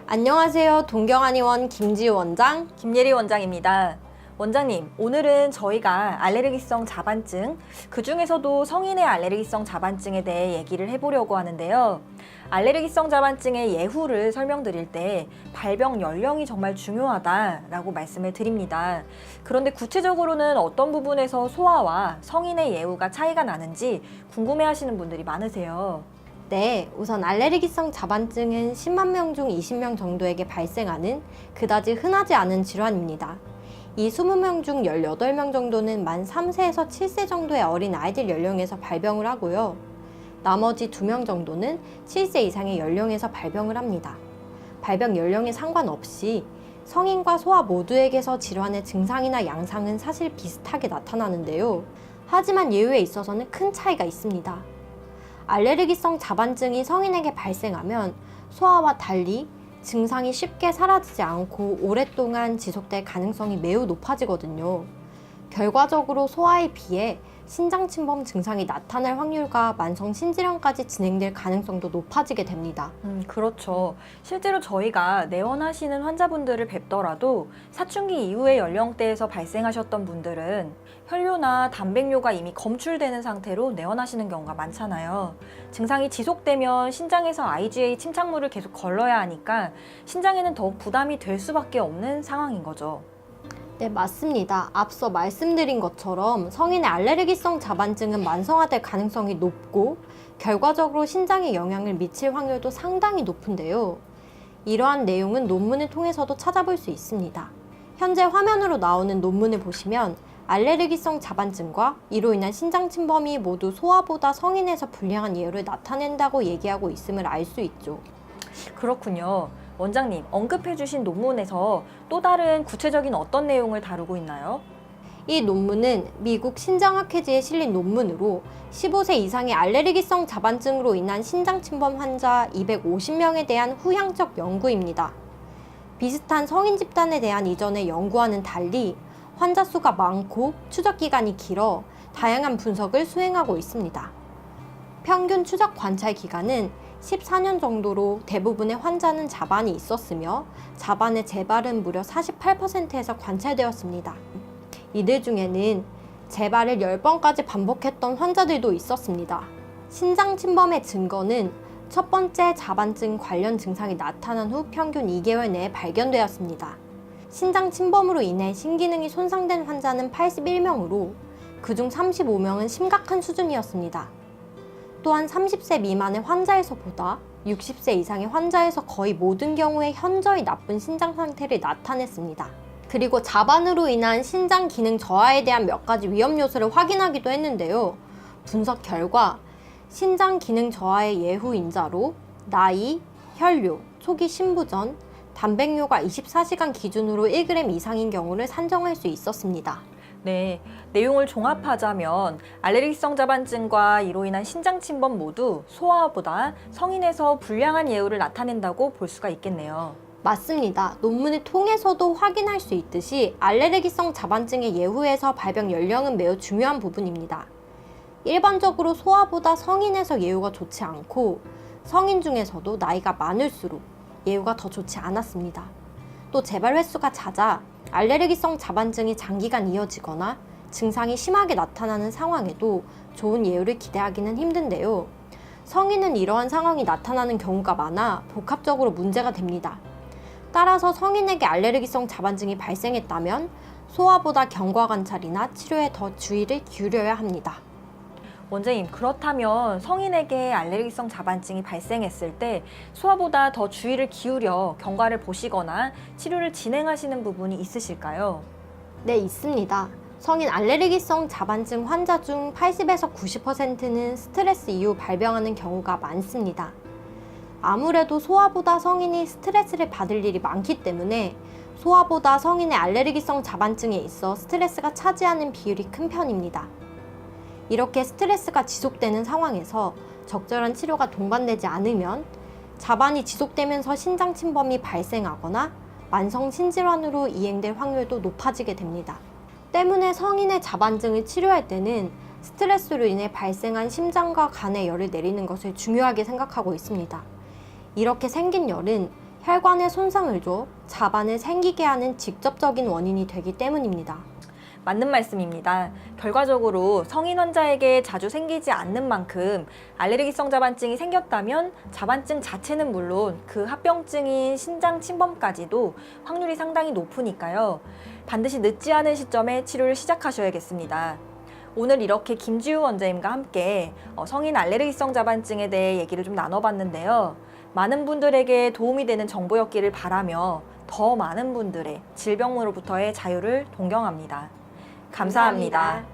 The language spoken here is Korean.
안녕하세요. 동경한의원 김지우 원장. 김예리 원장입니다. 원장님, 오늘은 저희가 알레르기성 자반증, 그 중에서도 성인의 알레르기성 자반증에 대해 얘기를 해보려고 하는데요. 알레르기성 자반증의 예후를 설명드릴 때 발병 연령이 정말 중요하다라고 말씀을 드립니다. 그런데 구체적으로는 어떤 부분에서 소아와 성인의 예후가 차이가 나는지 궁금해하시는 분들이 많으세요. 네, 우선 알레르기성 자반증은 10만 명 중 20명 정도에게 발생하는 그다지 흔하지 않은 질환입니다. 이 20명 중 18명 정도는 만 3세에서 7세 정도의 어린 아이들 연령에서 발병을 하고요. 나머지 2명 정도는 7세 이상의 연령에서 발병을 합니다. 발병 연령에 상관없이 성인과 소아 모두에게서 질환의 증상이나 양상은 사실 비슷하게 나타나는데요. 하지만 예후에 있어서는 큰 차이가 있습니다. 알레르기성 자반증이 성인에게 발생하면 소아와 달리 증상이 쉽게 사라지지 않고 오랫동안 지속될 가능성이 매우 높아지거든요. 결과적으로 소아에 비해 신장침범 증상이 나타날 확률과 만성 신질환까지 진행될 가능성도 높아지게 됩니다. 그렇죠. 실제로 저희가 내원하시는 환자분들을 뵙더라도 사춘기 이후의 연령대에서 발생하셨던 분들은 혈뇨나 단백뇨가 이미 검출되는 상태로 내원하시는 경우가 많잖아요. 증상이 지속되면 신장에서 IgA 침착물을 계속 걸러야 하니까 신장에는 더욱 부담이 될 수밖에 없는 상황인 거죠. 네, 맞습니다. 앞서 말씀드린 것처럼 성인의 알레르기성 자반증은 만성화될 가능성이 높고 결과적으로 신장에 영향을 미칠 확률도 상당히 높은데요. 이러한 내용은 논문을 통해서도 찾아볼 수 있습니다. 현재 화면으로 나오는 논문을 보시면 알레르기성 자반증과 이로 인한 신장 침범이 모두 소아보다 성인에서 불리한 예후를 나타낸다고 얘기하고 있음을 알 수 있죠. 그렇군요. 원장님, 언급해주신 논문에서 또 다른 구체적인 어떤 내용을 다루고 있나요? 이 논문은 미국 신장학회지에 실린 논문으로 15세 이상의 알레르기성 자반증으로 인한 신장 침범 환자 250명에 대한 후향적 연구입니다. 비슷한 성인 집단에 대한 이전의 연구와는 달리 환자 수가 많고 추적 기간이 길어 다양한 분석을 수행하고 있습니다. 평균 추적 관찰 기간은 14년 정도로 대부분의 환자는 자반이 있었으며 자반의 재발은 무려 48%에서 관찰되었습니다. 이들 중에는 재발을 10번까지 반복했던 환자들도 있었습니다. 신장 침범의 증거는 첫 번째 자반증 관련 증상이 나타난 후 평균 2개월 내에 발견되었습니다. 신장 침범으로 인해 신기능이 손상된 환자는 81명으로 그중 35명은 심각한 수준이었습니다. 또한 30세 미만의 환자에서보다 60세 이상의 환자에서 거의 모든 경우에 현저히 나쁜 신장 상태를 나타냈습니다. 그리고 자반으로 인한 신장 기능 저하에 대한 몇 가지 위험 요소를 확인하기도 했는데요. 분석 결과 신장 기능 저하의 예후 인자로 나이, 혈뇨, 초기 신부전, 단백뇨가 24시간 기준으로 1g 이상인 경우를 산정할 수 있었습니다. 네, 내용을 종합하자면 알레르기성 자반증과 이로 인한 신장 침범 모두 소아보다 성인에서 불량한 예후를 나타낸다고 볼 수가 있겠네요. 맞습니다. 논문을 통해서도 확인할 수 있듯이 알레르기성 자반증의 예후에서 발병 연령은 매우 중요한 부분입니다. 일반적으로 소아보다 성인에서 예후가 좋지 않고 성인 중에서도 나이가 많을수록 예후가 더 좋지 않았습니다. 또 재발 횟수가 잦아 알레르기성 자반증이 장기간 이어지거나 증상이 심하게 나타나는 상황에도 좋은 예후를 기대하기는 힘든데요. 성인은 이러한 상황이 나타나는 경우가 많아 복합적으로 문제가 됩니다. 따라서 성인에게 알레르기성 자반증이 발생했다면 소아보다 경과 관찰이나 치료에 더 주의를 기울여야 합니다. 원장님, 그렇다면 성인에게 알레르기성 자반증이 발생했을 때 소아보다 더 주의를 기울여 경과를 보시거나 치료를 진행하시는 부분이 있으실까요? 네, 있습니다. 성인 알레르기성 자반증 환자 중 80에서 90%는 스트레스 이후 발병하는 경우가 많습니다. 아무래도 소아보다 성인이 스트레스를 받을 일이 많기 때문에 소아보다 성인의 알레르기성 자반증에 있어 스트레스가 차지하는 비율이 큰 편입니다. 이렇게 스트레스가 지속되는 상황에서 적절한 치료가 동반되지 않으면 자반이 지속되면서 신장 침범이 발생하거나 만성 신질환으로 이행될 확률도 높아지게 됩니다. 때문에 성인의 자반증을 치료할 때는 스트레스로 인해 발생한 심장과 간에 열을 내리는 것을 중요하게 생각하고 있습니다. 이렇게 생긴 열은 혈관에 손상을 줘 자반을 생기게 하는 직접적인 원인이 되기 때문입니다. 맞는 말씀입니다. 결과적으로 성인 환자에게 자주 생기지 않는 만큼 알레르기성 자반증이 생겼다면 자반증 자체는 물론 그 합병증인 신장 침범까지도 확률이 상당히 높으니까요. 반드시 늦지 않은 시점에 치료를 시작하셔야겠습니다. 오늘 이렇게 김지우 원장님과 함께 성인 알레르기성 자반증에 대해 얘기를 좀 나눠봤는데요. 많은 분들에게 도움이 되는 정보였기를 바라며 더 많은 분들의 질병으로부터의 자유를 동경합니다. 감사합니다.